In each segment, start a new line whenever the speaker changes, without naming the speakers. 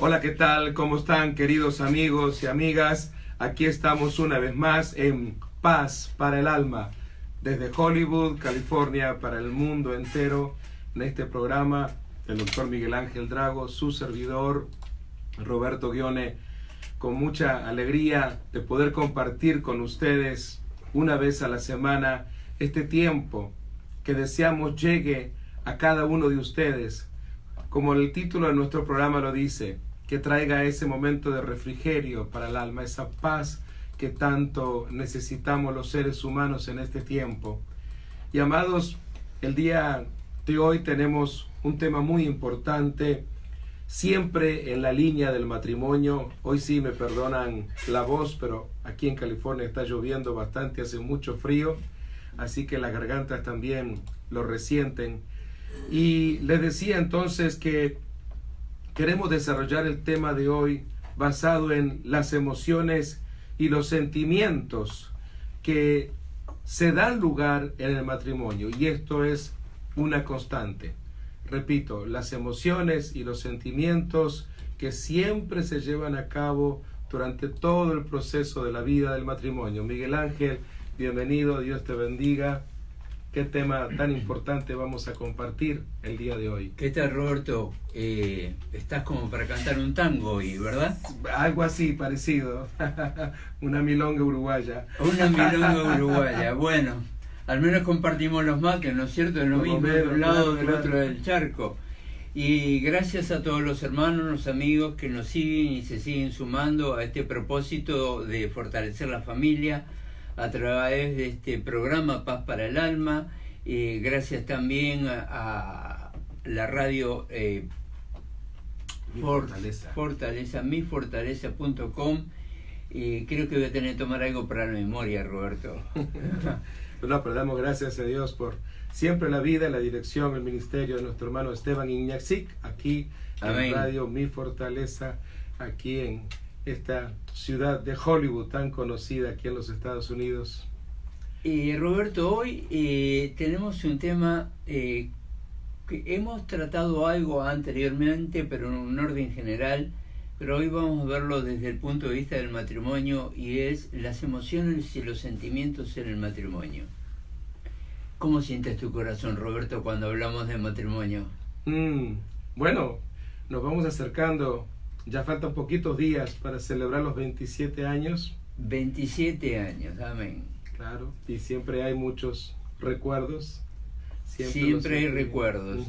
Hola, ¿qué tal? ¿Cómo están, queridos amigos y amigas? Aquí estamos una vez más en Paz para el Alma, desde Hollywood, California, para el mundo entero, en este programa del doctor Miguel Ángel Drago, su servidor Roberto Guione, con mucha alegría de poder compartir con ustedes una vez a la semana este tiempo que deseamos llegue a cada uno de ustedes, como el título de nuestro programa lo dice, que traiga ese momento de refrigerio para el alma, esa paz que tanto necesitamos los seres humanos en este tiempo. Y amados, el día de hoy tenemos un tema muy importante, siempre en la línea del matrimonio. Hoy sí me perdonan la voz, pero aquí en California está lloviendo bastante, hace mucho frío, así que las gargantas también lo resienten. Y les decía entonces que queremos desarrollar el tema de hoy basado en las emociones y los sentimientos que se dan lugar en el matrimonio, y esto es una constante. Repito, las emociones y los sentimientos que siempre se llevan a cabo durante todo el proceso de la vida del matrimonio. Miguel Ángel, bienvenido, Dios te bendiga. ¿Qué tema tan importante vamos a compartir el día de hoy?
¿Qué tal, Roberto? Estás como para cantar un tango hoy, ¿verdad?
Algo así, parecido. Una milonga uruguaya.
Una milonga uruguaya. Bueno, al menos compartimos los mates, ¿no es cierto? En lo mismo, de un lado del otro del charco. Y gracias a todos los hermanos, los amigos que nos siguen y se siguen sumando a este propósito de fortalecer la familia a través de este programa Paz para el Alma. Gracias también a la radio Fortaleza, mifortaleza.com. Creo que voy a tener que tomar algo para la memoria, Roberto.
Bueno, pero damos gracias a Dios por siempre la vida, la dirección, el ministerio de nuestro hermano Esteban Iñaxic, aquí
Amén.
En Radio Mi Fortaleza, aquí en esta ciudad de Hollywood tan conocida aquí en los Estados Unidos.
Roberto, hoy tenemos un tema que hemos tratado algo anteriormente, pero en un orden general, pero hoy vamos a verlo desde el punto de vista del matrimonio, y es las emociones y los sentimientos en el matrimonio. ¿Cómo sientes tu corazón, Roberto, cuando hablamos de matrimonio?
Bueno, nos vamos acercando. Ya faltan poquitos días para celebrar los 27 años.
27 años, amén.
Claro, y siempre hay muchos recuerdos.
Siempre hay recuerdos.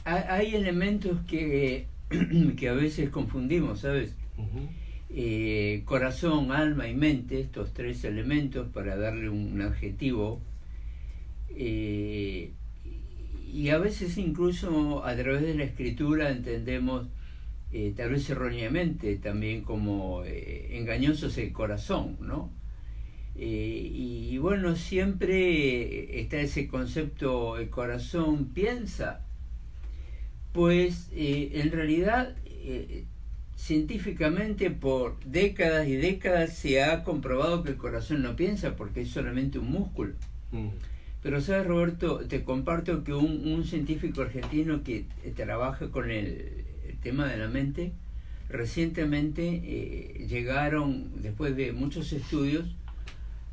Hay elementos que a veces confundimos, ¿sabes? Corazón, alma y mente, estos tres elementos para darle un adjetivo. Y a veces incluso a través de la escritura entendemos tal vez erróneamente también como engañoso es el corazón, ¿no? Y bueno, siempre está ese concepto, el corazón piensa, pues en realidad científicamente por décadas y décadas se ha comprobado que el corazón no piensa porque es solamente un músculo. Pero sabes, Roberto, te comparto que un científico argentino que trabaja con el tema de la mente, recientemente llegaron, después de muchos estudios,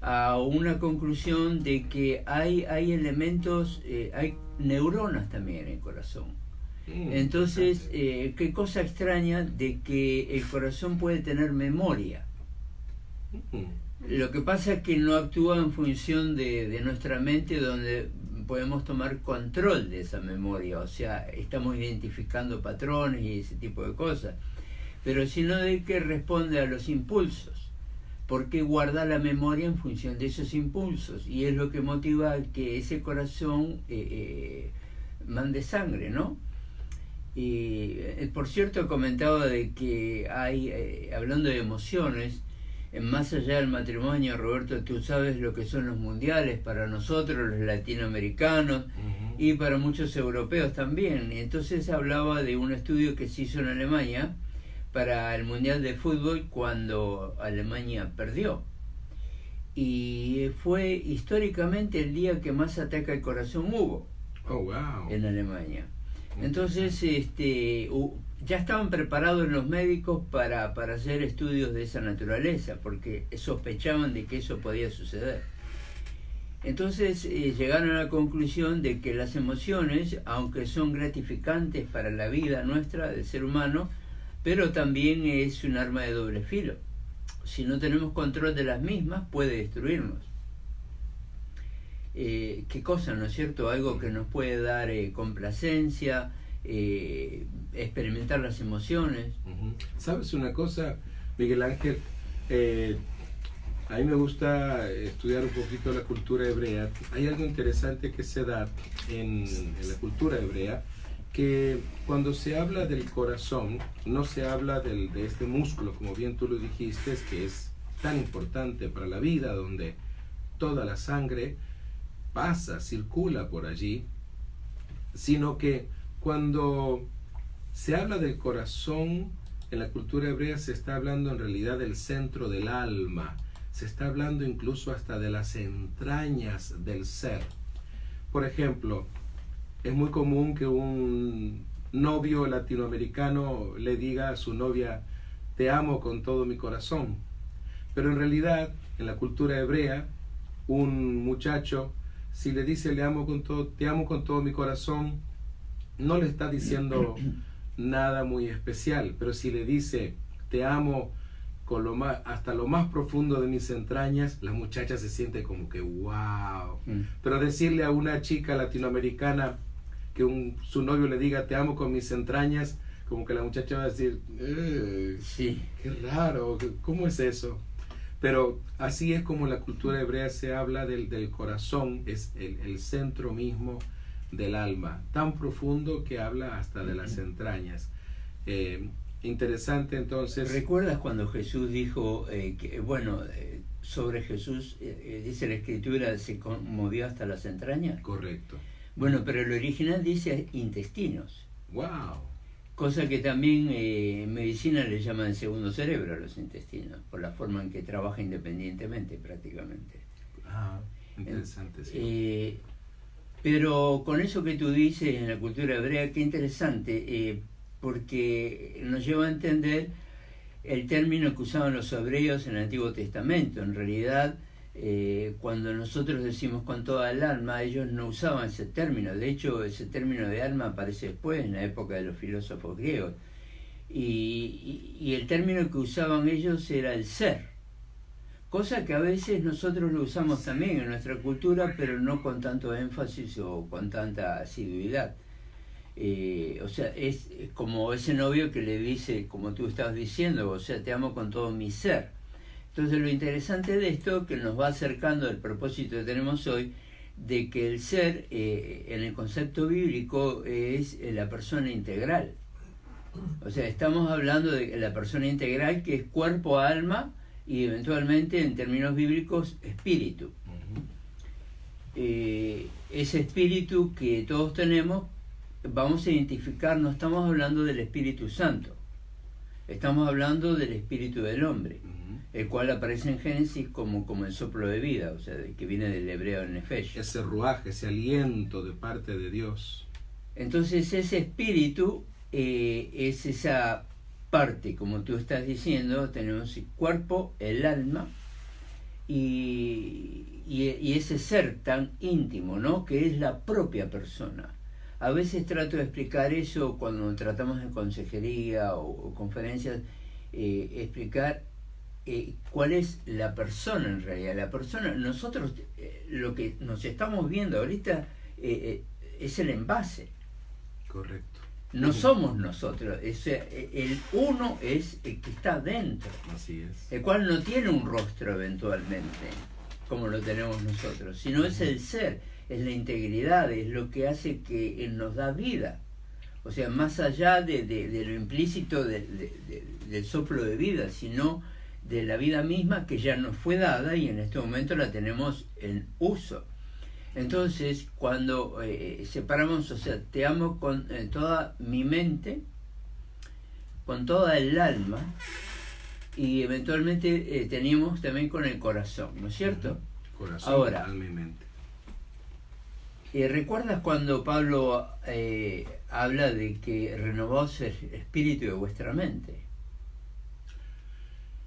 a una conclusión de que hay elementos, hay neuronas también en el corazón. Entonces, qué cosa extraña de que el corazón puede tener memoria. Lo que pasa es que no actúa en función de nuestra mente, donde podemos tomar control de esa memoria, o sea, estamos identificando patrones y ese tipo de cosas, pero sino de que responde a los impulsos, porque guarda la memoria en función de esos impulsos, y es lo que motiva que ese corazón mande sangre, ¿no? Y por cierto, comentaba de que hay, hablando de emociones, más allá del matrimonio, Roberto, tú sabes lo que son los mundiales para nosotros, los latinoamericanos, y para muchos europeos también. Entonces hablaba de un estudio que se hizo en Alemania para el Mundial de Fútbol cuando Alemania perdió. Y fue históricamente el día que más ataque al corazón hubo en Alemania. Entonces ya estaban preparados los médicos para hacer estudios de esa naturaleza, porque sospechaban de que eso podía suceder. Entonces llegaron a la conclusión de que las emociones, aunque son gratificantes para la vida nuestra del ser humano, pero también es un arma de doble filo. Si no tenemos control de las mismas, puede destruirnos. ¿Qué cosa, no es cierto? Algo que nos puede dar complacencia, experimentar las emociones.
¿Sabes una cosa, Miguel Ángel? A mí me gusta estudiar un poquito la cultura hebrea. Hay algo interesante que se da en la cultura hebrea, que cuando se habla del corazón, no se habla de este músculo, como bien tú lo dijiste, que es tan importante para la vida, donde toda la sangre pasa, circula por allí, sino que cuando se habla del corazón en la cultura hebrea, se está hablando en realidad del centro del alma. Se está hablando incluso hasta de las entrañas del ser. Por ejemplo, es muy común que un novio latinoamericano le diga a su novia, te amo con todo mi corazón. Pero en realidad, en la cultura hebrea, un muchacho, si le dice te amo con todo mi corazón, no le está diciendo nada muy especial. Pero si le dice, te amo hasta lo más profundo de mis entrañas, la muchacha se siente como que wow. Pero decirle a una chica latinoamericana que su novio le diga te amo con mis entrañas, como que la muchacha va a decir
sí,
qué raro, ¿cómo es eso? Pero así es como la cultura hebrea se habla del corazón, es el centro mismo del alma, tan profundo que habla hasta de las entrañas. Interesante. Entonces,
¿recuerdas cuando Jesús dijo sobre Jesús, dice la Escritura, se conmovió hasta las entrañas?
Correcto.
Bueno, pero el original dice intestinos.
Wow.
Cosa que también en medicina le llaman el segundo cerebro a los intestinos, por la forma en que trabaja independientemente prácticamente.
Ah, interesante, sí.
Pero con eso que tú dices en la cultura hebrea, qué interesante, porque nos lleva a entender el término que usaban los hebreos en el Antiguo Testamento. En realidad, cuando nosotros decimos con toda el alma, ellos no usaban ese término. De hecho, ese término de alma aparece después, en la época de los filósofos griegos. Y el término que usaban ellos era el ser. Cosa que a veces nosotros lo usamos también en nuestra cultura, pero no con tanto énfasis o con tanta asiduidad. O sea, es como ese novio que le dice, como tú estabas diciendo, o sea, te amo con todo mi ser. Entonces lo interesante de esto, que nos va acercando al propósito que tenemos hoy, de que el ser, en el concepto bíblico, es la persona integral. O sea, estamos hablando de la persona integral, que es cuerpo, alma y eventualmente, en términos bíblicos, espíritu. Ese espíritu que todos tenemos, vamos a identificar, no estamos hablando del Espíritu Santo, estamos hablando del espíritu del hombre, el cual aparece en Génesis como el soplo de vida, o sea, que viene del hebreo nefesh.
Ese ruaje, ese aliento de parte de Dios.
Entonces ese espíritu es esa parte, como tú estás diciendo, tenemos el cuerpo, el alma y ese ser tan íntimo, ¿no?, que es la propia persona. A veces trato de explicar eso cuando tratamos de consejería o conferencias, explicar cuál es la persona en realidad. La persona, nosotros, lo que nos estamos viendo ahorita es el envase.
Correcto.
No somos nosotros, el uno es el que está dentro.
Así es.
El cual no tiene un rostro eventualmente, como lo tenemos nosotros, sino es el ser, es la integridad, es lo que hace que nos da vida. O sea, más allá de lo implícito del soplo de vida, sino de la vida misma que ya nos fue dada y en este momento la tenemos en uso. Entonces, cuando separamos, o sea, te amo con toda mi mente, con toda el alma, y eventualmente teníamos también con el corazón, ¿no es cierto?
Corazón,
ahora,
alma y mente.
¿Recuerdas cuando Pablo habla de que renovaos el espíritu de vuestra mente?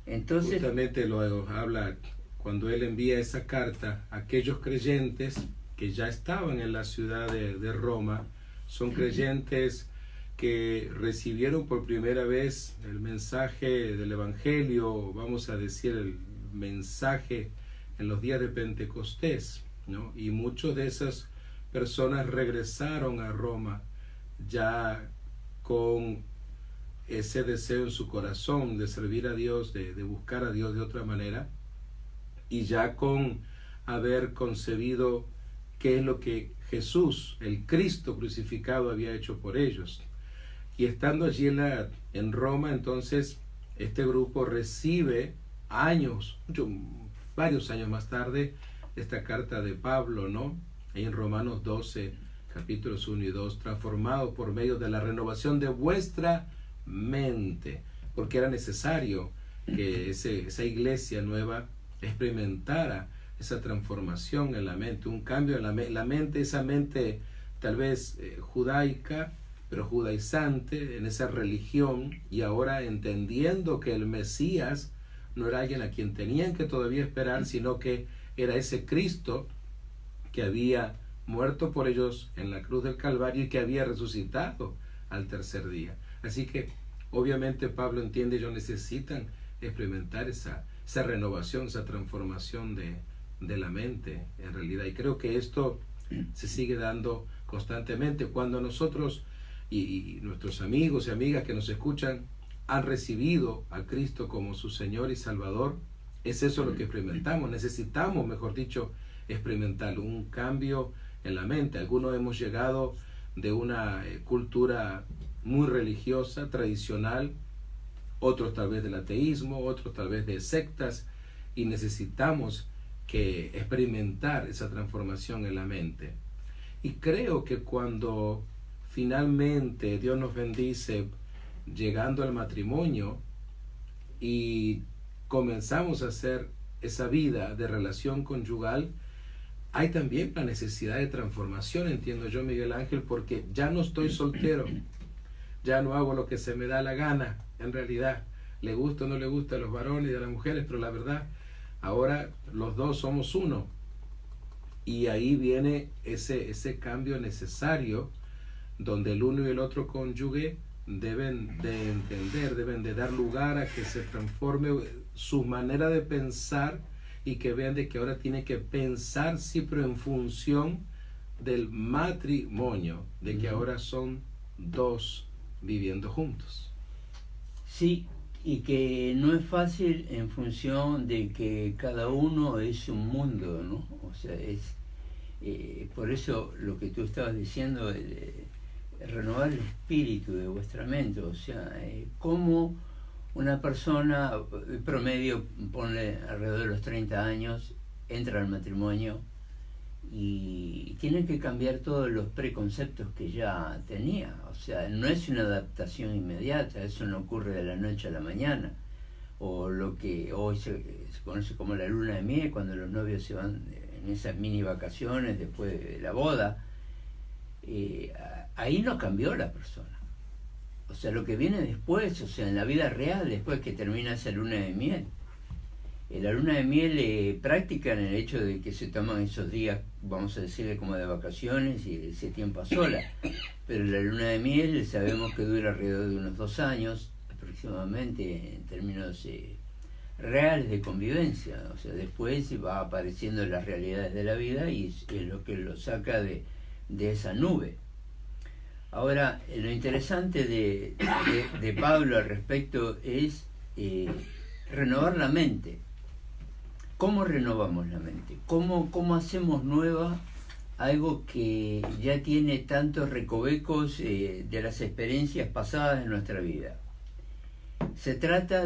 Entonces,
justamente lo habla cuando él envía esa carta a aquellos creyentes que ya estaban en la ciudad de Roma. Son creyentes que recibieron por primera vez el mensaje del Evangelio, vamos a decir el mensaje en los días de Pentecostés, ¿no? Y muchos de esas personas regresaron a Roma ya con ese deseo en su corazón de servir a Dios, de buscar a Dios de otra manera, y ya con haber concebido qué es lo que Jesús, el Cristo crucificado, había hecho por ellos. Y estando allí en Roma, entonces este grupo recibe varios años más tarde, esta carta de Pablo, ¿no? Ahí en Romanos 12, capítulos 1 y 2, transformado por medio de la renovación de vuestra mente, porque era necesario que esa iglesia nueva experimentara esa transformación en la mente, un cambio en la mente, esa mente tal vez judaica, pero judaizante en esa religión, y ahora entendiendo que el Mesías no era alguien a quien tenían que todavía esperar, sino que era ese Cristo que había muerto por ellos en la cruz del Calvario y que había resucitado al tercer día. Así que obviamente Pablo entiende, ellos necesitan experimentar esa renovación, esa transformación de la mente en realidad. Y creo que esto se sigue dando constantemente cuando nosotros y nuestros amigos y amigas que nos escuchan han recibido a Cristo como su Señor y Salvador. Es eso lo que experimentamos. Necesitamos, mejor dicho, experimentar un cambio en la mente. Algunos hemos llegado de una cultura muy religiosa, tradicional, otros tal vez del ateísmo, otros tal vez de sectas, y necesitamos que experimentar esa transformación en la mente. Y creo que cuando finalmente Dios nos bendice llegando al matrimonio y comenzamos a hacer esa vida de relación conyugal, hay también la necesidad de transformación, entiendo yo, Miguel Ángel, porque ya no estoy soltero, ya no hago lo que se me da la gana, en realidad, le gusta o no le gusta a los varones y a las mujeres, pero la verdad, ahora los dos somos uno, y ahí viene ese cambio necesario, donde el uno y el otro cónyuge deben de entender, deben de dar lugar a que se transforme su manera de pensar, y que vean de que ahora tiene que pensar siempre en función del matrimonio, de que ahora son dos viviendo juntos.
Sí, y que no es fácil en función de que cada uno es un mundo, ¿no? O sea, por eso lo que tú estabas diciendo, renovar el espíritu de vuestra mente, o sea, cómo una persona promedio, ponle alrededor de los 30 años, entra al matrimonio y tiene que cambiar todos los preconceptos que ya tenía. O sea, no es una adaptación inmediata, eso no ocurre de la noche a la mañana. O lo que hoy se conoce como la luna de miel, cuando los novios se van en esas mini vacaciones después de la boda. Ahí no cambió la persona. O sea, lo que viene después, o sea, en la vida real, después que termina esa luna de miel. La luna de miel práctica en el hecho de que se toman esos días, vamos a decirle, como de vacaciones, y ese tiempo a sola. Pero la luna de miel sabemos que dura alrededor de unos 2 años, aproximadamente, en términos reales de convivencia. O sea, después va apareciendo las realidades de la vida y es lo que lo saca de esa nube. Ahora, lo interesante de Pablo al respecto es renovar la mente. ¿Cómo renovamos la mente? ¿Cómo hacemos nueva algo que ya tiene tantos recovecos de las experiencias pasadas de nuestra vida? ¿Se trata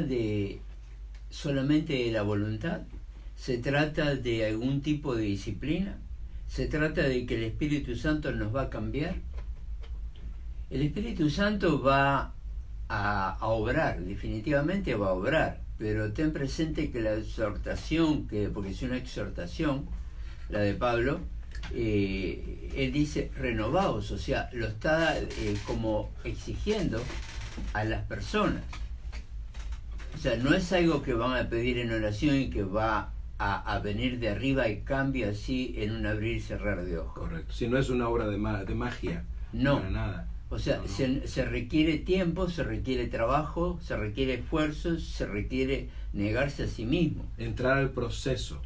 solamente de la voluntad? ¿Se trata de algún tipo de disciplina? ¿Se trata de que el Espíritu Santo nos va a cambiar? El Espíritu Santo va a obrar, definitivamente va a obrar, pero ten presente que la exhortación, porque es una exhortación, la de Pablo, él dice renovaos, o sea, lo está como exigiendo a las personas. O sea, no es algo que van a pedir en oración y que va a venir de arriba y cambia así en un abrir y cerrar de ojos.
Correcto. Si no es una obra de magia,
no.
Para nada.
O sea, no. Se requiere tiempo, se requiere trabajo, se requiere esfuerzo, se requiere negarse a sí mismo.
Entrar al proceso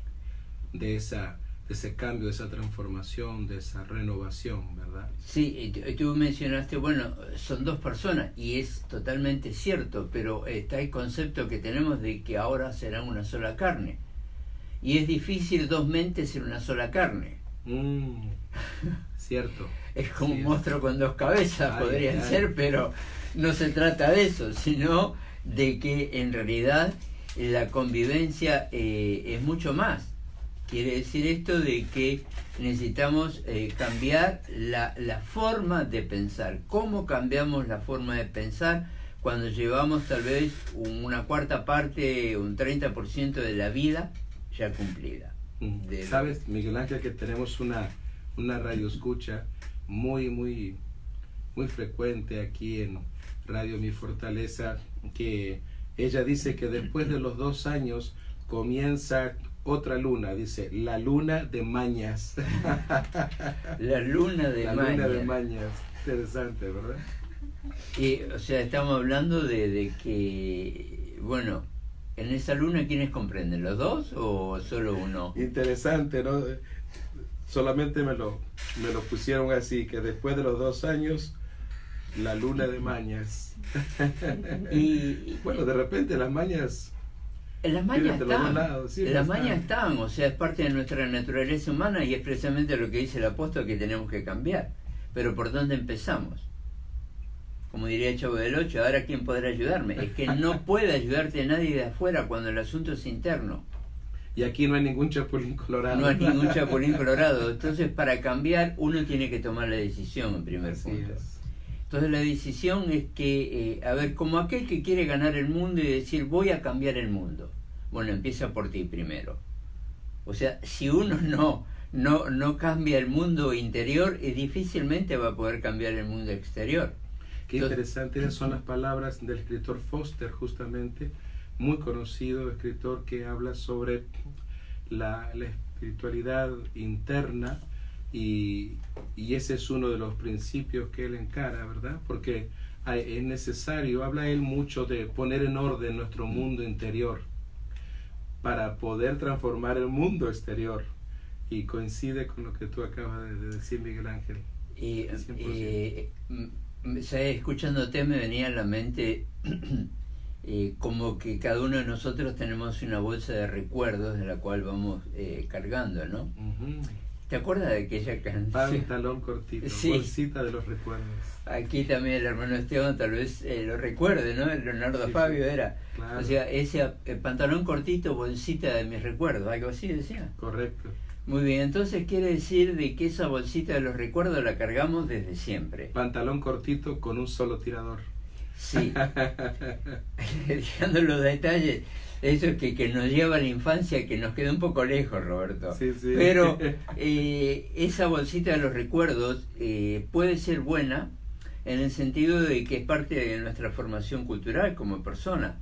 de ese cambio, de esa transformación, de esa renovación, ¿verdad?
Sí, tú mencionaste, bueno, son dos personas y es totalmente cierto, pero está el concepto que tenemos de que ahora serán una sola carne. Y es difícil dos mentes en una sola carne.
Cierto.
Es como un monstruo con dos cabezas, podrían ser, pero no se trata de eso, sino de que en realidad la convivencia es mucho más. Quiere decir esto de que necesitamos cambiar la forma de pensar. ¿Cómo cambiamos la forma de pensar cuando llevamos tal vez una cuarta parte, un 30% de la vida ya cumplida?
¿Sabes, Miguel Ángel, que tenemos una radio escucha muy frecuente aquí en Radio Mi Fortaleza, que ella dice que después de los 2 años comienza otra luna, dice, la luna de mañas.
La luna de mañas. La luna de mañas.
Interesante, ¿verdad?
Y, o sea, estamos hablando de que, bueno, en esa luna, ¿quiénes comprenden? ¿Los dos o solo uno?
Interesante, ¿no? Solamente me lo pusieron así, que después de los 2 años, la luna de mañas. Y bueno, de repente las mañas...
Las mañas están,
las
mañas están, o sea, es parte de nuestra naturaleza humana y es precisamente lo que dice el apóstol que tenemos que cambiar. Pero ¿por dónde empezamos? Como diría el Chavo del Ocho, ahora ¿quién podrá ayudarme? Es que no puede ayudarte nadie de afuera cuando el asunto es interno.
Y aquí no hay ningún chapulín colorado.
No hay ningún chapulín colorado. Entonces, para cambiar, uno tiene que tomar la decisión en primer punto. Entonces, la decisión es que, a ver, como aquel que quiere ganar el mundo y decir, voy a cambiar el mundo. Bueno, empieza por ti primero. O sea, si uno no cambia el mundo interior, difícilmente va a poder cambiar el mundo exterior.
Qué interesante, esas son las palabras del escritor Foster, justamente, muy conocido escritor que habla sobre la espiritualidad interna y ese es uno de los principios que él encara, ¿verdad? Porque es necesario, habla él mucho de poner en orden nuestro mundo interior para poder transformar el mundo exterior, y coincide con lo que tú acabas de decir, Miguel Ángel.
Escuchándote me venía a la mente como que cada uno de nosotros tenemos una bolsa de recuerdos de la cual vamos cargando, ¿no? ¿Te acuerdas de aquella canción?
Pantalón cortito, sí. Bolsita de los recuerdos.
Aquí también el hermano Esteban tal vez lo recuerde, ¿no? El Leonardo Fabio era. Claro. O sea, ese pantalón cortito, bolsita de mis recuerdos, algo así decía.
Correcto.
Muy bien, entonces quiere decir de que esa bolsita de los recuerdos la cargamos desde siempre.
Pantalón cortito con un solo tirador.
Sí. Dejando los detalles, eso es que nos lleva a la infancia, que nos queda un poco lejos, Roberto.
Sí, sí.
Pero esa bolsita de los recuerdos puede ser buena en el sentido de que es parte de nuestra formación cultural como persona,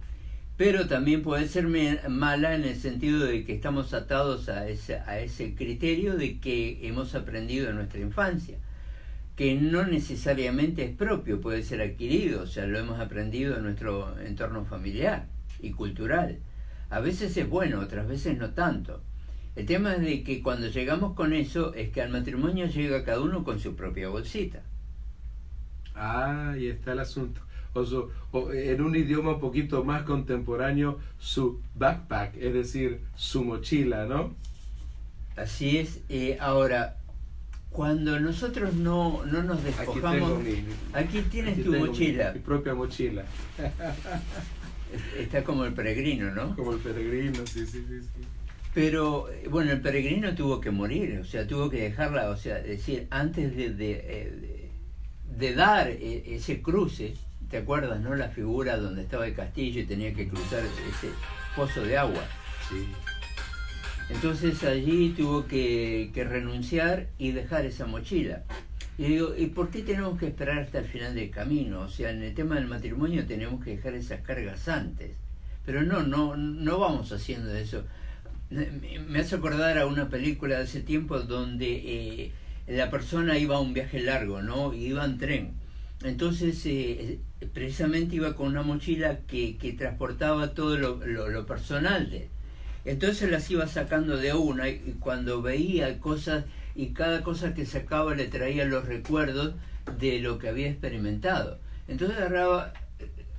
pero también puede ser mala en el sentido de que estamos atados a ese criterio de que hemos aprendido en nuestra infancia, que no necesariamente es propio, puede ser adquirido, o sea, lo hemos aprendido en nuestro entorno familiar y cultural. A veces es bueno, otras veces no tanto. El tema es de que cuando llegamos con eso, es que al matrimonio llega cada uno con su propia bolsita.
Ah, ahí está el asunto. O en un idioma un poquito más contemporáneo, su backpack, es decir, su mochila, ¿no?
Así es. Ahora, cuando nosotros no nos despojamos... Aquí tienes tu mochila.
Mi propia mochila.
Está como el peregrino, ¿no?
Como el peregrino, sí.
Pero, bueno, el peregrino tuvo que morir, o sea, tuvo que dejarla, o sea, decir, antes de dar ese cruce, ¿te acuerdas, no? La figura donde estaba el castillo y tenía que cruzar ese pozo de agua.
Sí.
Entonces allí tuvo que renunciar y dejar esa mochila. Y digo, ¿y por qué tenemos que esperar hasta el final del camino? O sea, en el tema del matrimonio tenemos que dejar esas cargas antes. Pero no vamos haciendo eso. Me hace acordar a una película de hace tiempo donde la persona iba a un viaje largo, ¿no? Y iba en tren. Entonces, precisamente iba con una mochila que transportaba todo lo personal de él. Entonces las iba sacando de una y cuando veía cosas y cada cosa que sacaba le traía los recuerdos de lo que había experimentado. Entonces agarraba,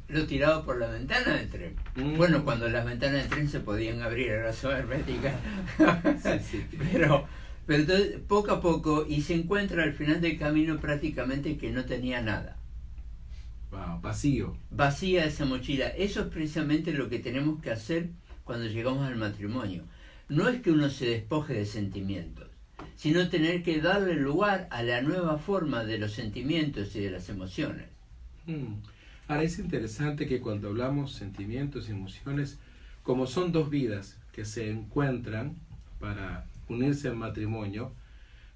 lo tiraba por la ventana del tren. Bueno, cuando las ventanas del tren se podían abrir, era son herméticas. Sí. Pero entonces, poco a poco, y se encuentra al final del camino prácticamente que no tenía nada.
Wow, vacío.
Vacía esa mochila. Eso es precisamente lo que tenemos que hacer cuando llegamos al matrimonio. No es que uno se despoje de sentimientos, sino tener que darle lugar a la nueva forma de los sentimientos y de las emociones.
Ahora es interesante que cuando hablamos sentimientos y emociones, como son dos vidas que se encuentran para unirse en matrimonio,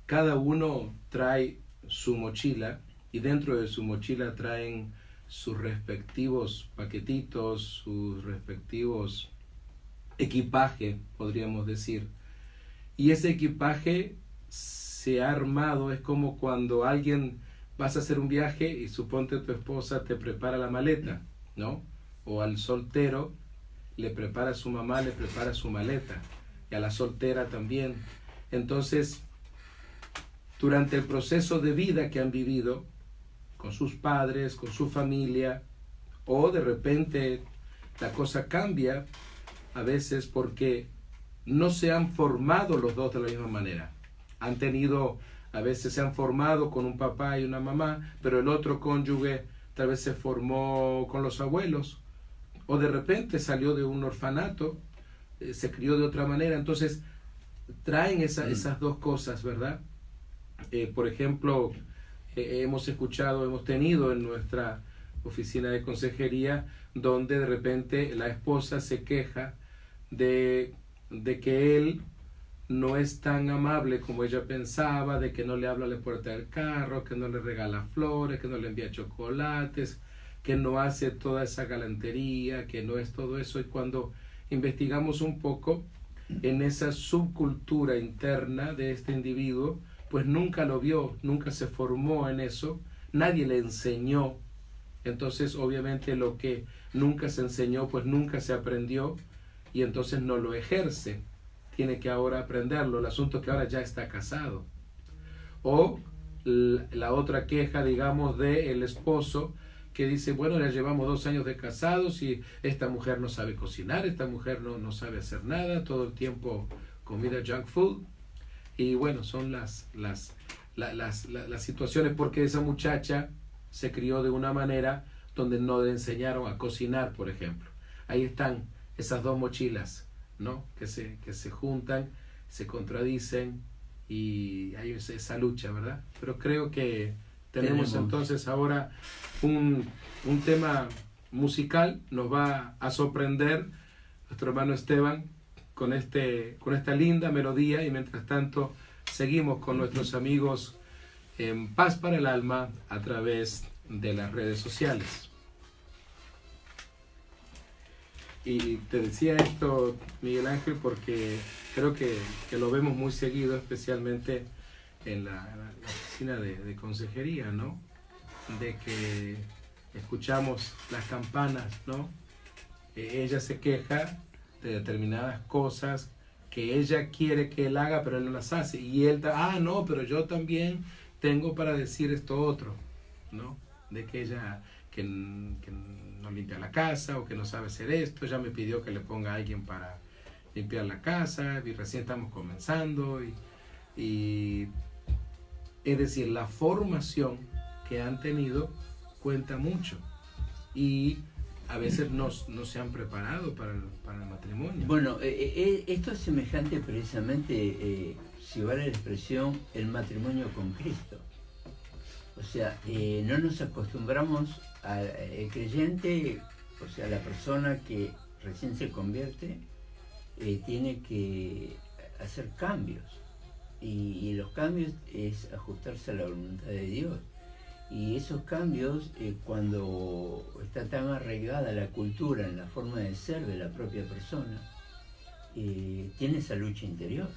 cada uno trae su mochila y dentro de su mochila traen sus respectivos paquetitos, sus respectivos equipaje, podríamos decir. Y ese equipaje se ha armado, es como cuando alguien vas a hacer un viaje y suponte tu esposa te prepara la maleta, ¿no? O al soltero le prepara a su mamá, le prepara su maleta, y a la soltera también. Entonces, durante el proceso de vida que han vivido, con sus padres, con su familia, o de repente la cosa cambia, a veces porque no se han formado los dos de la misma manera. Han tenido, a veces se han formado con un papá y una mamá, pero el otro cónyuge tal vez se formó con los abuelos, o de repente salió de un orfanato, se crió de otra manera. Entonces traen esas dos cosas, ¿verdad? Por ejemplo, hemos tenido en nuestra oficina de consejería, donde de repente la esposa se queja de que él no es tan amable como ella pensaba, de que no le habla a la puerta del carro, que no le regala flores, que no le envía chocolates, que no hace toda esa galantería, que no es todo eso. Y cuando investigamos un poco en esa subcultura interna de este individuo, pues nunca lo vio, nunca se formó en eso, nadie le enseñó. Entonces obviamente lo que nunca se enseñó, pues nunca se aprendió, y entonces no lo ejerce. Tiene que ahora aprenderlo. El asunto es que ahora ya está casado. O la otra queja, digamos, del esposo, que dice, bueno, ya llevamos 2 años de casados y esta mujer no sabe cocinar, esta mujer no sabe hacer nada, todo el tiempo comida junk food. Y bueno, son las situaciones, porque esa muchacha se crió de una manera donde no le enseñaron a cocinar, por ejemplo. Ahí están esas dos mochilas, ¿no? Que se juntan, se contradicen y hay esa lucha, ¿verdad? Pero creo que tenemos entonces ahora un tema musical. Nos va a sorprender nuestro hermano Esteban con esta linda melodía, y mientras tanto seguimos con nuestros amigos en Paz para el Alma a través de las redes sociales. Y te decía esto, Miguel Ángel, porque creo que lo vemos muy seguido, especialmente en la oficina de consejería, ¿no? De que escuchamos las campanas, ¿no? Ella se queja de determinadas cosas que ella quiere que él haga, pero él no las hace. Y él, no, pero yo también tengo para decir esto otro, ¿no? De que ella que no limpia la casa, o que no sabe hacer esto. Ya me pidió que le ponga a alguien para limpiar la casa, y recién estamos comenzando. Y es decir, la formación que han tenido cuenta mucho, y a veces no se han preparado para el matrimonio.
Bueno, esto es semejante precisamente, si vale la expresión, el matrimonio con Cristo. O sea, no nos acostumbramos al creyente, o sea, la persona que recién se convierte, tiene que hacer cambios. Y los cambios es ajustarse a la voluntad de Dios. Y esos cambios, cuando está tan arraigada la cultura en la forma de ser de la propia persona, tiene esa lucha interior.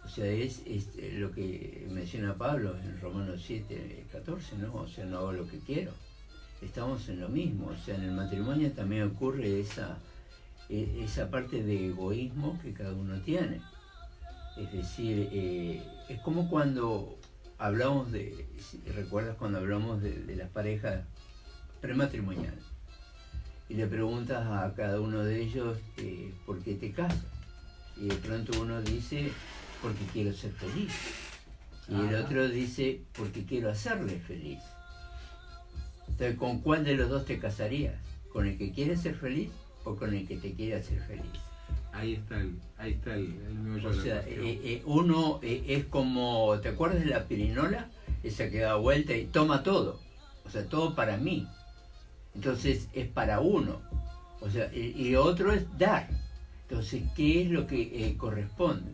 O sea, es lo que menciona Pablo en Romanos 7, 14, ¿no? O sea, no hago lo que quiero. Estamos en lo mismo. O sea, en el matrimonio también ocurre esa parte de egoísmo que cada uno tiene. Es decir, es como cuando hablamos ¿recuerdas cuando hablamos de las parejas prematrimoniales? Y le preguntas a cada uno de ellos por qué te casas. Y de pronto uno dice, porque quiero ser feliz. Y el otro dice, porque quiero hacerle feliz. Entonces, ¿con cuál de los dos te casarías? ¿Con el que quiere ser feliz o con el que te quiere hacer feliz?
Ahí está el meollo.
O sea, uno es como, ¿te acuerdas de la pirinola? Esa que da vuelta y toma todo. O sea, todo para mí. Entonces es para uno. O sea, y otro es dar. Entonces, ¿qué es lo que corresponde?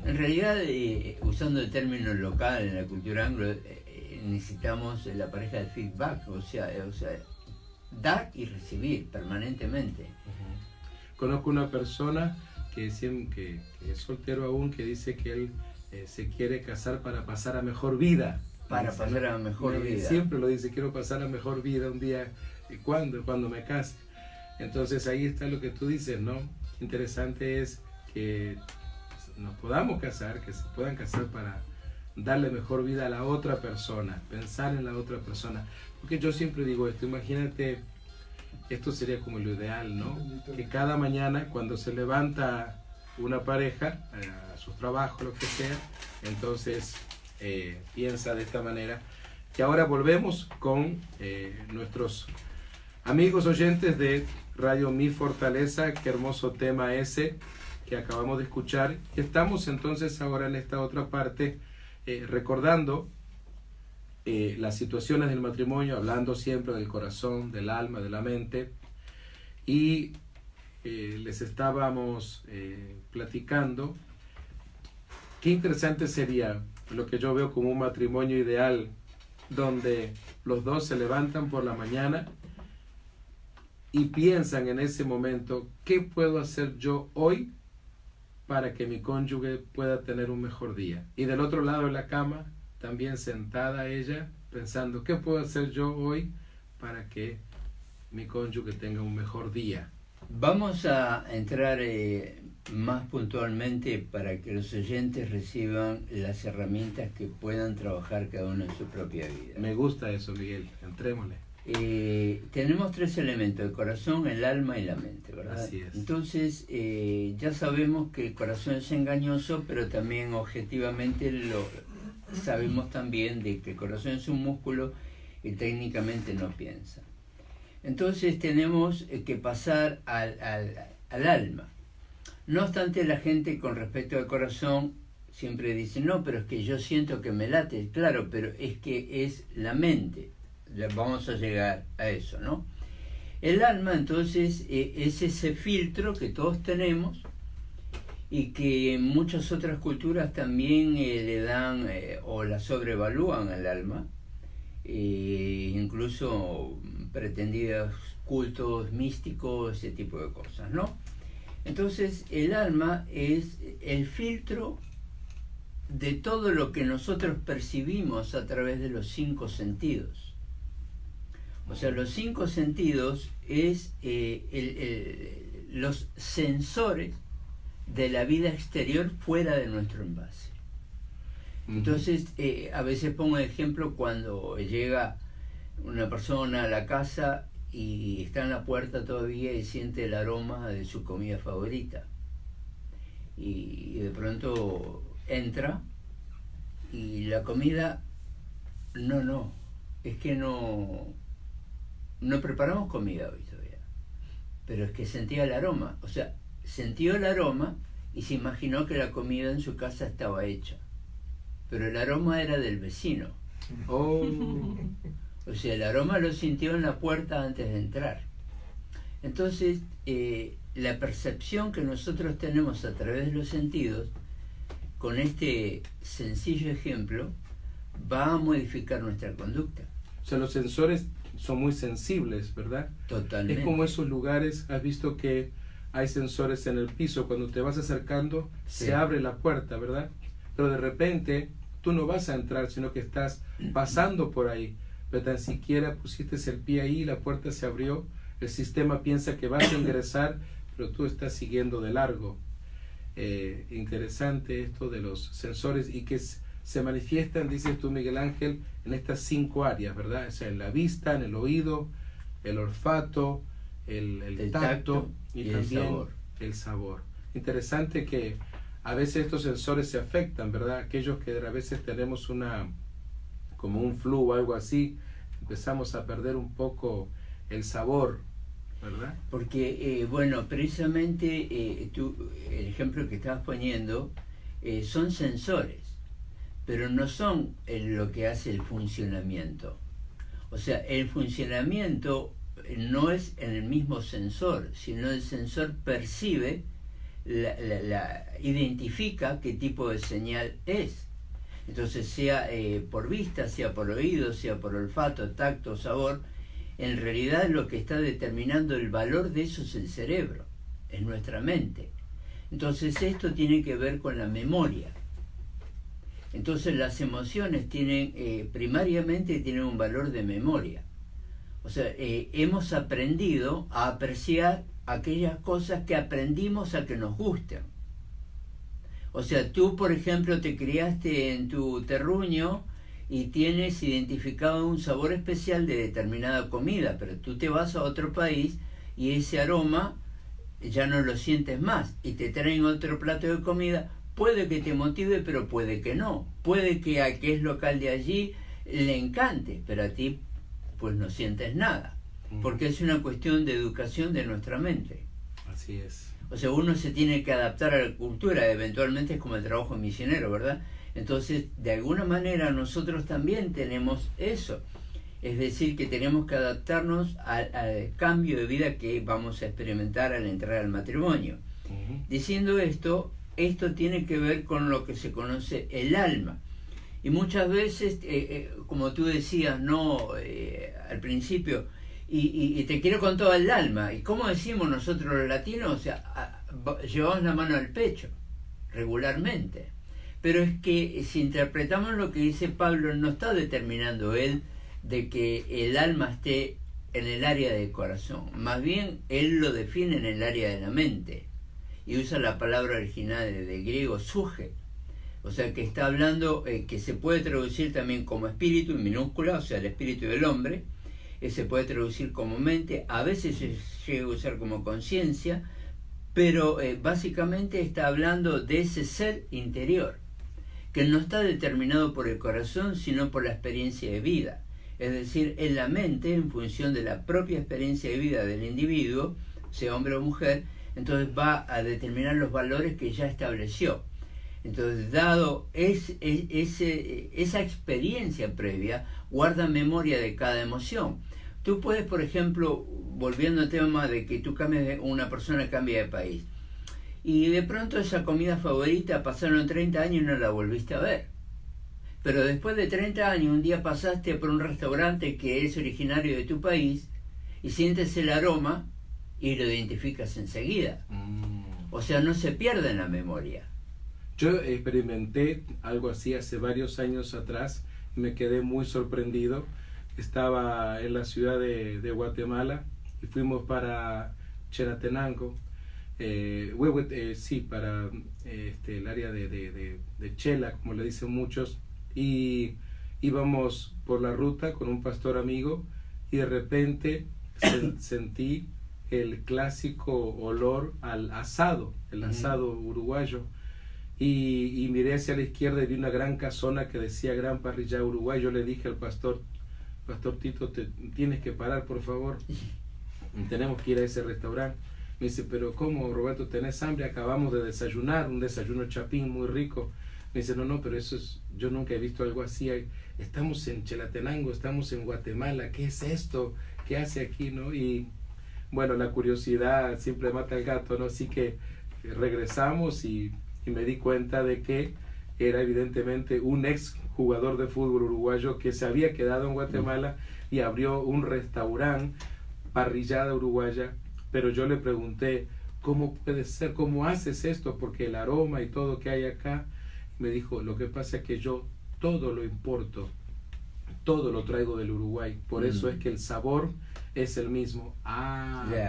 En realidad, usando el término local en la cultura anglo, necesitamos la pareja de feedback. O sea, dar y recibir permanentemente.
Conozco una persona que es soltero aún, que dice que él se quiere casar para pasar a mejor vida.
Para pasar a mejor vida.
Siempre lo dice, quiero pasar a mejor vida un día. ¿Y cuándo? Cuando me case. Entonces ahí está lo que tú dices, ¿no? Interesante es que nos podamos casar, que se puedan casar para darle mejor vida a la otra persona, pensar en la otra persona. Porque yo siempre digo esto, imagínate, esto sería como lo ideal, ¿no? Que cada mañana cuando se levanta una pareja a sus trabajos, lo que sea, entonces piensa de esta manera. Y ahora volvemos con nuestros amigos oyentes de Radio Mi Fortaleza. Qué hermoso tema ese que acabamos de escuchar. Estamos entonces ahora en esta otra parte recordando las situaciones del matrimonio, hablando siempre del corazón, del alma, de la mente. Y les estábamos platicando qué interesante sería lo que yo veo como un matrimonio ideal, donde los dos se levantan por la mañana y piensan en ese momento, ¿qué puedo hacer yo hoy para que mi cónyuge pueda tener un mejor día? Y del otro lado de la cama, también sentada ella, pensando, ¿qué puedo hacer yo hoy para que mi cónyuge tenga un mejor día?
Vamos a entrar más puntualmente para que los oyentes reciban las herramientas que puedan trabajar cada uno en su propia vida.
Me gusta eso, Miguel. Entrémosle.
Tenemos tres elementos, el corazón, el alma y la mente, ¿verdad?
Así es.
Entonces, ya sabemos que el corazón es engañoso, pero también objetivamente lo sabemos también de que el corazón es un músculo y técnicamente no piensa. Entonces tenemos que pasar al alma. No obstante, la gente con respecto al corazón siempre dice, no, pero es que yo siento que me late. Claro, pero es que es la mente. Vamos a llegar a eso, ¿no? El alma, entonces, es ese filtro que todos tenemos y que en muchas otras culturas también le dan o la sobrevalúan al alma, incluso pretendidos cultos místicos, ese tipo de cosas, ¿no? Entonces, el alma es el filtro de todo lo que nosotros percibimos a través de los 5 sentidos. O sea, los 5 sentidos es los sensores de la vida exterior fuera de nuestro envase. Entonces, a veces pongo ejemplo cuando llega una persona a la casa y está en la puerta todavía y siente el aroma de su comida favorita. Y de pronto entra y la comida, es que no preparamos comida hoy todavía, pero es que sentía el aroma, o sea, sintió el aroma y se imaginó que la comida en su casa estaba hecha, pero el aroma era del vecino. O sea, el aroma lo sintió en la puerta antes de entrar. Entonces, la percepción que nosotros tenemos a través de los sentidos, con este sencillo ejemplo, va a modificar nuestra conducta.
O sea, los sensores son muy sensibles, ¿verdad?
Totalmente.
Es como esos lugares, has visto que hay sensores en el piso, cuando te vas acercando,
Sí.
se abre la puerta, ¿verdad? Pero de repente tú no vas a entrar, sino que estás pasando por ahí, pero tan siquiera pusiste el pie ahí, la puerta se abrió, el sistema piensa que vas a ingresar, pero tú estás siguiendo de largo. Interesante esto de los sensores y que se manifiestan, dices tú, Miguel Ángel, en estas 5 áreas, ¿verdad? O sea, en la vista, en el oído, el olfato, el tacto y también el sabor. Interesante que a veces estos sensores se afectan, ¿verdad? Aquellos que a veces tenemos como un flu o algo así, empezamos a perder un poco el sabor, ¿verdad?
Porque, bueno, precisamente el ejemplo que estabas poniendo son sensores, pero no son lo que hace el funcionamiento. O sea, el funcionamiento no es en el mismo sensor, sino el sensor percibe, identifica qué tipo de señal es. Entonces, sea por vista, sea por oído, sea por olfato, tacto, sabor, en realidad lo que está determinando el valor de eso es el cerebro, es nuestra mente. Entonces esto tiene que ver con la memoria. Entonces las emociones primariamente tienen un valor de memoria. O sea, hemos aprendido a apreciar aquellas cosas que aprendimos a que nos gusten. O sea, tú, por ejemplo, te criaste en tu terruño y tienes identificado un sabor especial de determinada comida, pero tú te vas a otro país y ese aroma ya no lo sientes más y te traen otro plato de comida, puede que te motive, pero puede que no. Puede que a que es local de allí le encante, pero a ti pues no sientes nada, porque es una cuestión de educación de nuestra mente.
Así es.
O sea, uno se tiene que adaptar a la cultura, eventualmente es como el trabajo misionero, ¿verdad? Entonces, de alguna manera nosotros también tenemos eso. Es decir, que tenemos que adaptarnos al cambio de vida que vamos a experimentar al entrar al matrimonio. Diciendo esto tiene que ver con lo que se conoce el alma. Y muchas veces, como tú decías, al principio, y te quiero con todo el alma. ¿Y cómo decimos nosotros los latinos? O sea, llevamos la mano al pecho, regularmente. Pero es que si interpretamos lo que dice Pablo, no está determinando él de que el alma esté en el área del corazón. Más bien, él lo define en el área de la mente. Y usa la palabra original de griego, suje. O sea, que está hablando, que se puede traducir también como espíritu en minúscula, o sea, el espíritu del hombre. Se puede traducir como mente, a veces se llega a usar como conciencia, pero básicamente está hablando de ese ser interior, que no está determinado por el corazón, sino por la experiencia de vida. Es decir, en la mente, en función de la propia experiencia de vida del individuo, sea hombre o mujer, entonces va a determinar los valores que ya estableció. Entonces, dado esa experiencia previa, guarda memoria de cada emoción. Tú puedes, por ejemplo, volviendo al tema de que una persona cambia de país, y de pronto esa comida favorita pasaron 30 años y no la volviste a ver. Pero después de 30 años, un día pasaste por un restaurante que es originario de tu país y sientes el aroma y lo identificas enseguida. O sea, no se pierde en la memoria.
Yo experimenté algo así hace varios años atrás, me quedé muy sorprendido. Estaba en la ciudad de Guatemala y fuimos para Chalatenango, para el área de Chela, como le dicen muchos, y íbamos por la ruta con un pastor amigo y de repente sentí el clásico olor al asado, el asado uruguayo. Y miré hacia la izquierda y vi una gran casona que decía Gran Parrilla Uruguay. Yo le dije al pastor Tito, tienes que parar, por favor. Tenemos que ir a ese restaurante. Me dice, pero ¿cómo, Roberto? ¿Tenés hambre? Acabamos de desayunar, un desayuno chapín muy rico. Me dice, no, pero yo nunca he visto algo así. Estamos en Chalatenango, estamos en Guatemala. ¿Qué es esto? ¿Qué hace aquí, no? Y bueno, la curiosidad siempre mata al gato, ¿no? Así que regresamos y me di cuenta de que era evidentemente un ex jugador de fútbol uruguayo que se había quedado en Guatemala y abrió un restaurante, parrillada uruguaya, pero yo le pregunté, ¿cómo puede ser? ¿Cómo haces esto? Porque el aroma y todo que hay acá, me dijo, lo que pasa es que yo todo lo importo, todo lo traigo del Uruguay, por eso es que el sabor es el mismo.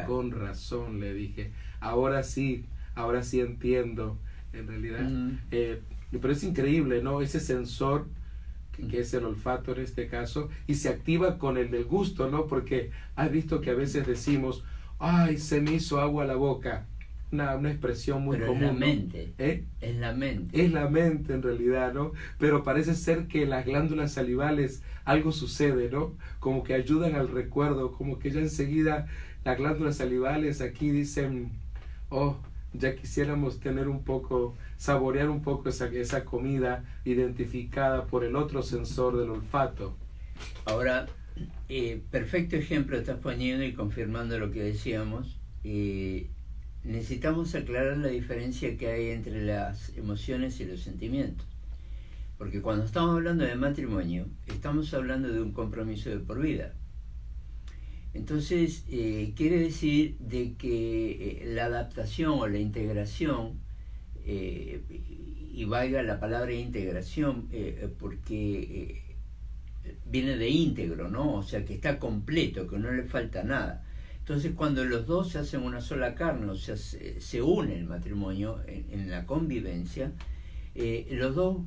Con razón, le dije, ahora sí entiendo, en realidad. Pero es increíble, ¿no? Ese sensor que es el olfato en este caso, y se activa con el del gusto, ¿no? Porque has visto que a veces decimos, ay, se me hizo agua la boca, una expresión muy común.
Es la mente,
¿no?
es la mente.
Es la mente en realidad, ¿no? Pero parece ser que las glándulas salivales algo sucede, ¿no? Como que ayudan al recuerdo, como que ya enseguida las glándulas salivales aquí dicen, oh, ya quisiéramos tener un poco, saborear un poco esa comida identificada por el otro sensor del olfato.
Ahora, perfecto ejemplo estás poniendo y confirmando lo que decíamos. Necesitamos aclarar la diferencia que hay entre las emociones y los sentimientos. Porque cuando estamos hablando de matrimonio, estamos hablando de un compromiso de por vida. Entonces, quiere decir de que la adaptación o la integración, y valga la palabra integración, porque viene de íntegro, ¿no? O sea, que está completo, que no le falta nada. Entonces, cuando los dos se hacen una sola carne, o sea, se une el matrimonio en la convivencia, los dos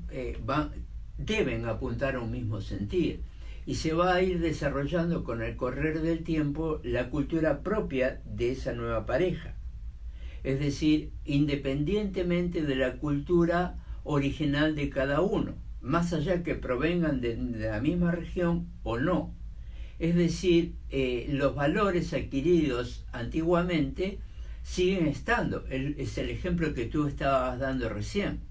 deben apuntar a un mismo sentir. Y se va a ir desarrollando con el correr del tiempo la cultura propia de esa nueva pareja. Es decir, independientemente de la cultura original de cada uno, más allá que provengan de la misma región o no. Es decir, los valores adquiridos antiguamente siguen estando. Es el ejemplo que tú estabas dando recién.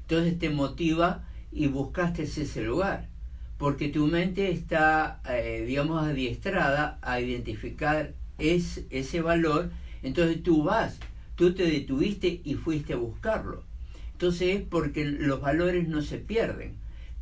Entonces te motiva y buscaste ese lugar, porque tu mente está, digamos, adiestrada a identificar ese valor. Entonces tú te detuviste y fuiste a buscarlo. Entonces es porque los valores no se pierden,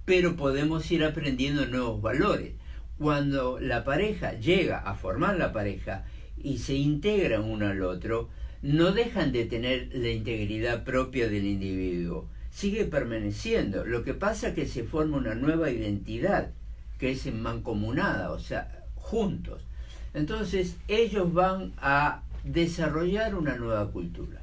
pero podemos ir aprendiendo nuevos valores. Cuando la pareja llega a formar la pareja y se integran uno al otro, no dejan de tener la integridad propia del individuo, sigue permaneciendo. Lo que pasa es que se forma una nueva identidad, que es mancomunada, o sea, juntos. Entonces ellos van a desarrollar una nueva cultura.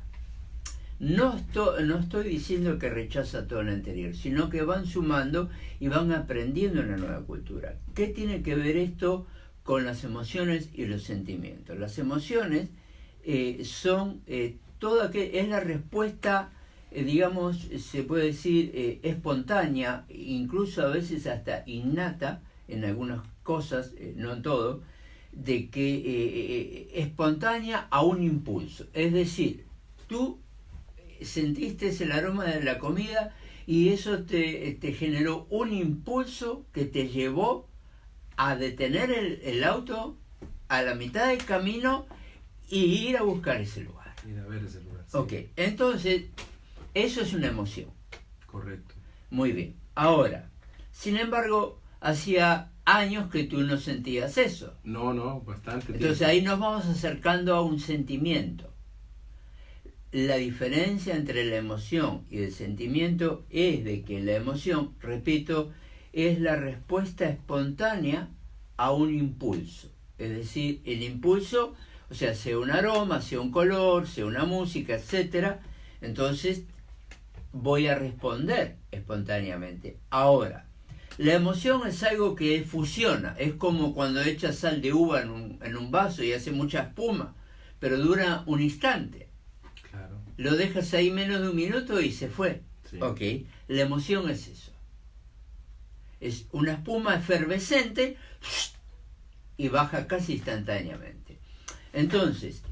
No estoy diciendo que rechaza todo lo anterior, sino que van sumando y van aprendiendo una nueva cultura. ¿Qué tiene que ver esto con las emociones y los sentimientos? Las emociones son es la respuesta, digamos, se puede decir espontánea, incluso a veces hasta innata en algunas cosas, no en todo, de que espontánea a un impulso. Es decir, tú sentiste el aroma de la comida y eso te generó un impulso que te llevó a detener el auto a la mitad del camino y ir a buscar ese lugar.
Ir a ver ese lugar. Sí.
Ok, entonces eso es una emoción.
Correcto.
Muy bien. Ahora, sin embargo, hacía años que tú no sentías eso.
No, bastante tiempo.
Entonces ahí nos vamos acercando a un sentimiento. La diferencia entre la emoción y el sentimiento es de que la emoción, repito, es la respuesta espontánea a un impulso. Es decir, el impulso, o sea un aroma, sea un color, sea una música, etc. Entonces voy a responder espontáneamente. Ahora, la emoción es algo que fusiona. Es como cuando echas sal de uva en un vaso y hace mucha espuma, pero dura un instante.
Claro.
Lo dejas ahí menos de un minuto y se fue.
Sí.
Ok, la emoción es eso. Es una espuma efervescente y baja casi instantáneamente. Entonces,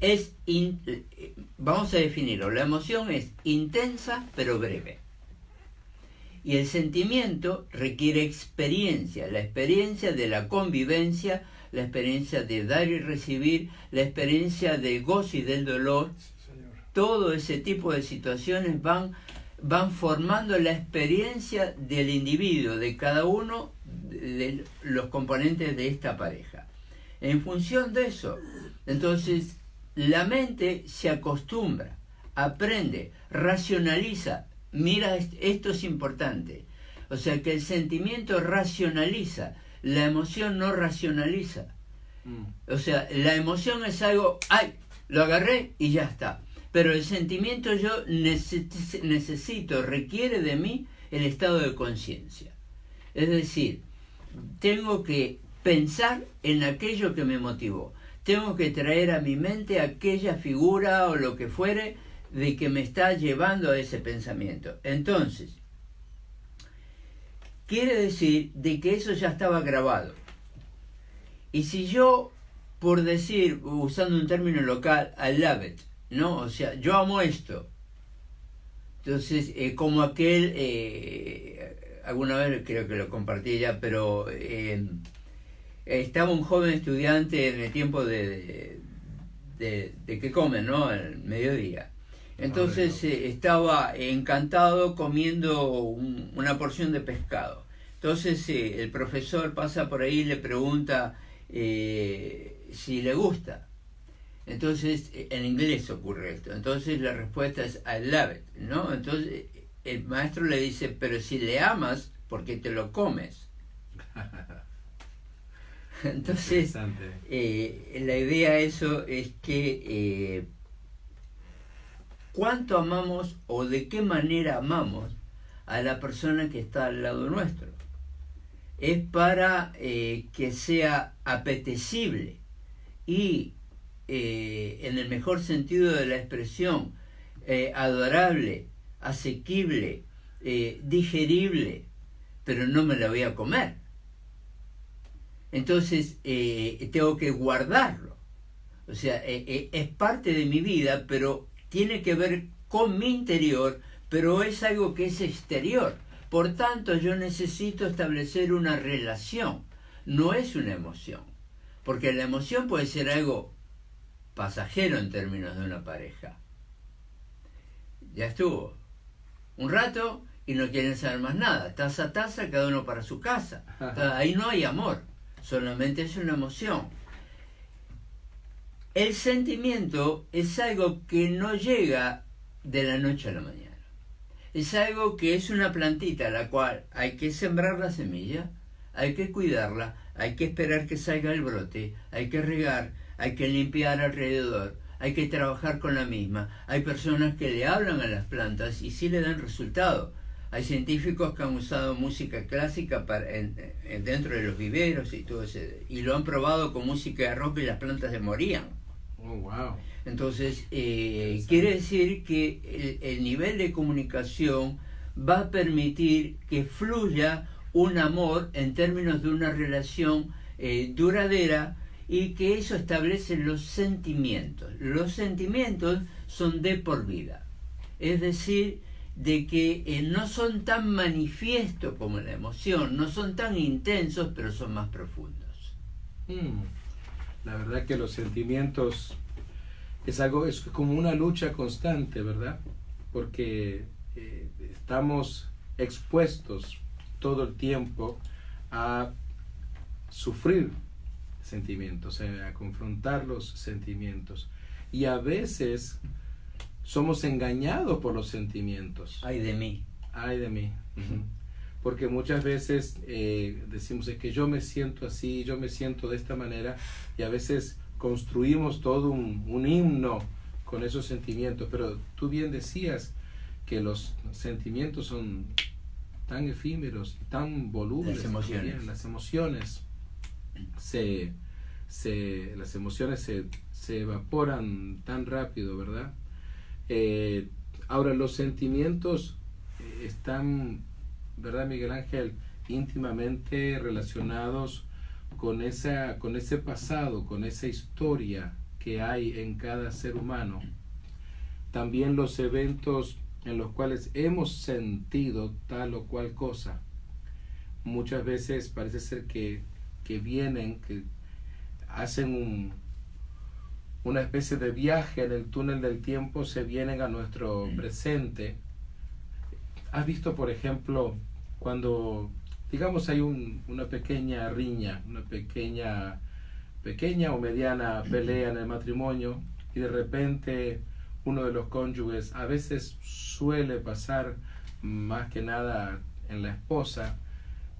vamos a definirlo. La emoción es intensa pero breve. Y el sentimiento requiere experiencia, la experiencia de la convivencia la experiencia de dar y recibir, la experiencia del gozo y del dolor. Todo ese tipo de situaciones van formando la experiencia del individuo, de cada uno de los componentes de esta pareja. En función de eso, entonces, la mente se acostumbra, aprende, racionaliza. Mira, esto es importante. O sea, que el sentimiento racionaliza, la emoción no racionaliza. O sea, la emoción es algo, ¡ay! Lo agarré y ya está. Pero el sentimiento yo necesito, requiere de mí el estado de conciencia. Es decir, tengo que pensar en aquello que me motivó. Tengo que traer a mi mente aquella figura o lo que fuere de que me está llevando a ese pensamiento. Entonces, quiere decir de que eso ya estaba grabado. Y si yo, por decir, usando un término local, I love it, ¿no? O sea, yo amo esto. Entonces, como aquel, alguna vez creo que lo compartí ya, pero estaba un joven estudiante en el tiempo de que comen, ¿no? Al mediodía. Entonces estaba encantado comiendo una porción de pescado. Entonces el profesor pasa por ahí y le pregunta si le gusta. Entonces en inglés ocurre esto. Entonces la respuesta es I love it, ¿no? Entonces el maestro le dice, pero si le amas, ¿por qué te lo comes? Entonces la idea eso es que cuánto amamos o de qué manera amamos a la persona que está al lado nuestro. Es para que sea apetecible y, en el mejor sentido de la expresión, adorable, asequible, digerible, pero no me la voy a comer. Entonces tengo que guardarlo. O sea, es parte de mi vida, pero tiene que ver con mi interior, pero es algo que es exterior. Por tanto, yo necesito establecer una relación, no es una emoción. Porque la emoción puede ser algo pasajero en términos de una pareja. Ya estuvo. Un rato y no quieren saber más nada. Taza a taza, cada uno para su casa. Ahí no hay amor, solamente es una emoción. El sentimiento es algo que no llega de la noche a la mañana. Es algo que es una plantita a la cual hay que sembrar la semilla, hay que cuidarla, hay que esperar que salga el brote, hay que regar, hay que limpiar alrededor, hay que trabajar con la misma. Hay personas que le hablan a las plantas y sí le dan resultado. Hay científicos que han usado música clásica dentro de los viveros y todo ese, y lo han probado con música de rock y las plantas se morían.
Oh, wow.
Entonces, quiere decir que el nivel de comunicación va a permitir que fluya un amor en términos de una relación duradera, y que eso establece los sentimientos. Los sentimientos son de por vida. Es decir, de que no son tan manifiestos como la emoción, no son tan intensos, pero son más profundos.
La verdad que los sentimientos es como una lucha constante, ¿verdad? Porque estamos expuestos todo el tiempo a sufrir sentimientos, a confrontar los sentimientos. Y a veces somos engañados por los sentimientos.
Ay de mí.
Ay de mí. Porque muchas veces decimos, es que yo me siento así, yo me siento de esta manera, y a veces construimos todo un himno con esos sentimientos. Pero tú bien decías que los sentimientos son tan efímeros, tan volubles. Las emociones se evaporan tan rápido, ¿verdad? Ahora, los sentimientos están, ¿verdad, Miguel Ángel?, íntimamente relacionados con ese pasado, con esa historia que hay en cada ser humano. También los eventos en los cuales hemos sentido tal o cual cosa, muchas veces parece ser que vienen, hacen una especie de viaje en el túnel del tiempo, se vienen a nuestro presente. ¿Has visto, por ejemplo, cuando, digamos, hay una pequeña riña, una pequeña o mediana pelea en el matrimonio, y de repente uno de los cónyuges, a veces suele pasar más que nada en la esposa,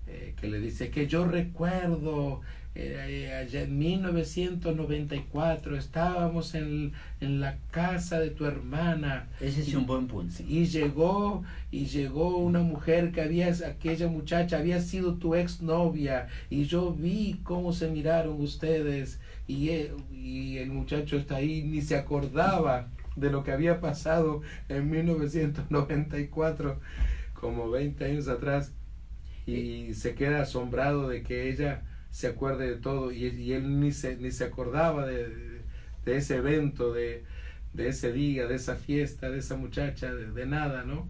que le dice que yo recuerdo allá en 1994 estábamos en la casa de tu hermana.
Ese es un buen punto.
Y llegó una mujer aquella muchacha había sido tu exnovia, y yo vi cómo se miraron ustedes, y el muchacho está ahí, ni se acordaba de lo que había pasado en 1994, como 20 años atrás, y se queda asombrado de que ella se acuerde de todo, y él ni se acordaba de ese evento, de ese día, de esa fiesta, de esa muchacha, de nada, ¿no?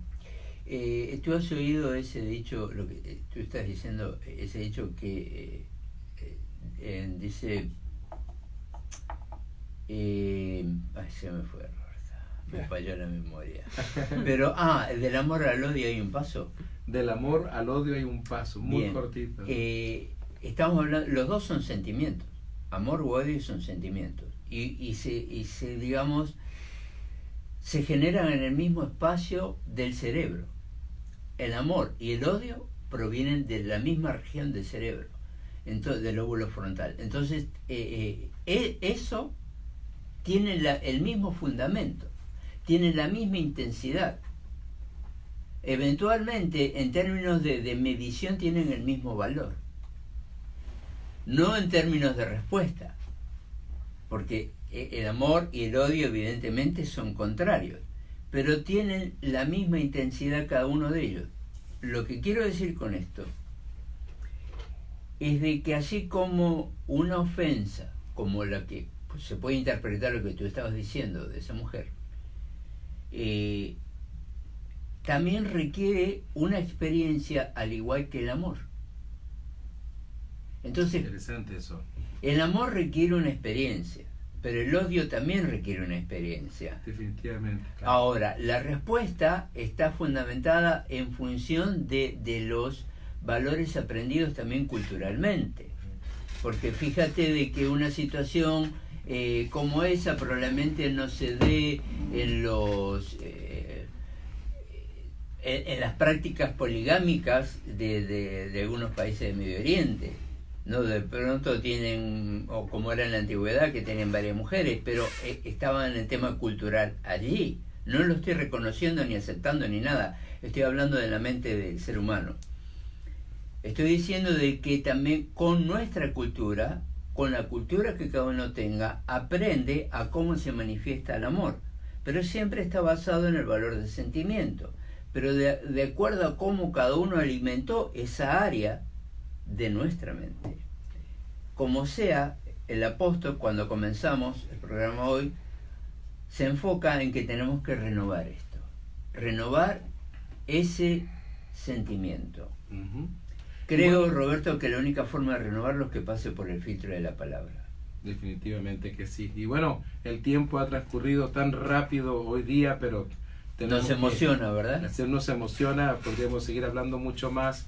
Tú has oído ese dicho, lo que tú estás diciendo, ese dicho que dice, se me fue, me falló la memoria, pero del amor al odio hay un paso.
Del amor al odio hay un paso, muy bien, cortito.
Estamos hablando, los dos son sentimientos, amor u odio son sentimientos, y se digamos, se generan en el mismo espacio del cerebro. El amor y el odio provienen de la misma región del cerebro, entonces, del lóbulo frontal. Entonces, eso tiene el mismo fundamento, tiene la misma intensidad. Eventualmente, en términos de medición, tienen el mismo valor. No en términos de respuesta, porque el amor y el odio evidentemente son contrarios, pero tienen la misma intensidad cada uno de ellos. Lo que quiero decir con esto es de que así como una ofensa, como la que pues, se puede interpretar lo que tú estabas diciendo de esa mujer, también requiere una experiencia al igual que el amor. Entonces,
interesante eso.
El amor requiere una experiencia, pero el odio también requiere una experiencia.
Definitivamente. Claro.
Ahora, la respuesta está fundamentada en función de los valores aprendidos también culturalmente. Porque fíjate de que una situación como esa probablemente no se dé en en las prácticas poligámicas de algunos países de Medio Oriente. No, de pronto tienen, o como era en la antigüedad, que tenían varias mujeres, pero estaban en el tema cultural allí. No lo estoy reconociendo ni aceptando ni nada. Estoy hablando de la mente del ser humano. Estoy diciendo de que también con nuestra cultura, con la cultura que cada uno tenga, aprende a cómo se manifiesta el amor. Pero siempre está basado en el valor del sentimiento. Pero de acuerdo a cómo cada uno alimentó esa área de nuestra mente. Como sea, el apóstol, cuando comenzamos el programa hoy, se enfoca en que tenemos que renovar esto, renovar ese sentimiento. Creo, bueno, Roberto, que la única forma de renovarlo es que pase por el filtro de la palabra.
Definitivamente que sí. Y bueno, el tiempo ha transcurrido tan rápido hoy día, pero
nos emociona, ¿verdad?
Nos emociona, podríamos seguir hablando mucho más.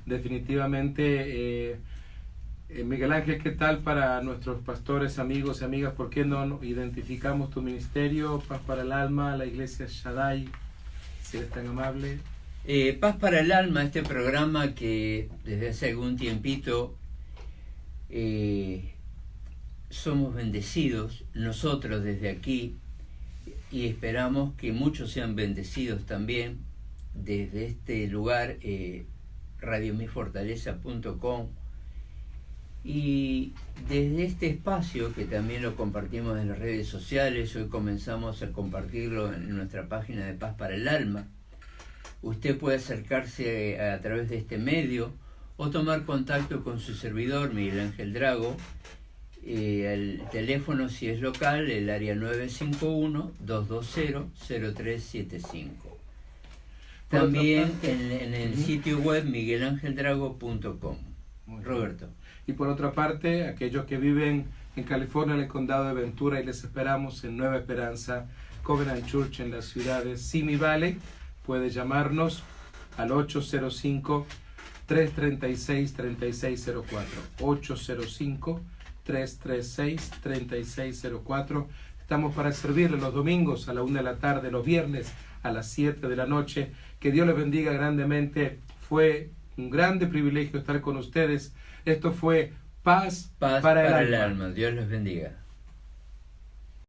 Definitivamente, Miguel Ángel, ¿qué tal para nuestros pastores, amigos y amigas? ¿Por qué no identificamos tu ministerio, Paz para el Alma, la Iglesia Shaddai, si eres tan amable?
Paz para el Alma, este programa que desde hace algún tiempito somos bendecidos nosotros desde aquí, y esperamos que muchos sean bendecidos también desde este lugar, radiomifortaleza.com, y desde este espacio que también lo compartimos en las redes sociales. Hoy comenzamos a compartirlo en nuestra página de Paz para el Alma. Usted puede acercarse a través de este medio o tomar contacto con su servidor, Miguel Ángel Drago. El teléfono, si es local, el área 951-220-0375. También en el sitio web miguelangeldrago.com. Roberto.
Y por otra parte, aquellos que viven en California, en el condado de Ventura, y les esperamos en Nueva Esperanza, Covenant Church en la ciudad de Simi Valley. Puede llamarnos al 805-336-3604. 805-336-3604. Estamos para servirle los domingos a la 1 de la tarde, los viernes a las 7 de la noche. Que Dios les bendiga grandemente. Fue un grande privilegio estar con ustedes. Esto fue Paz,
Paz
para el
para el
alma.
alma. Dios los bendiga.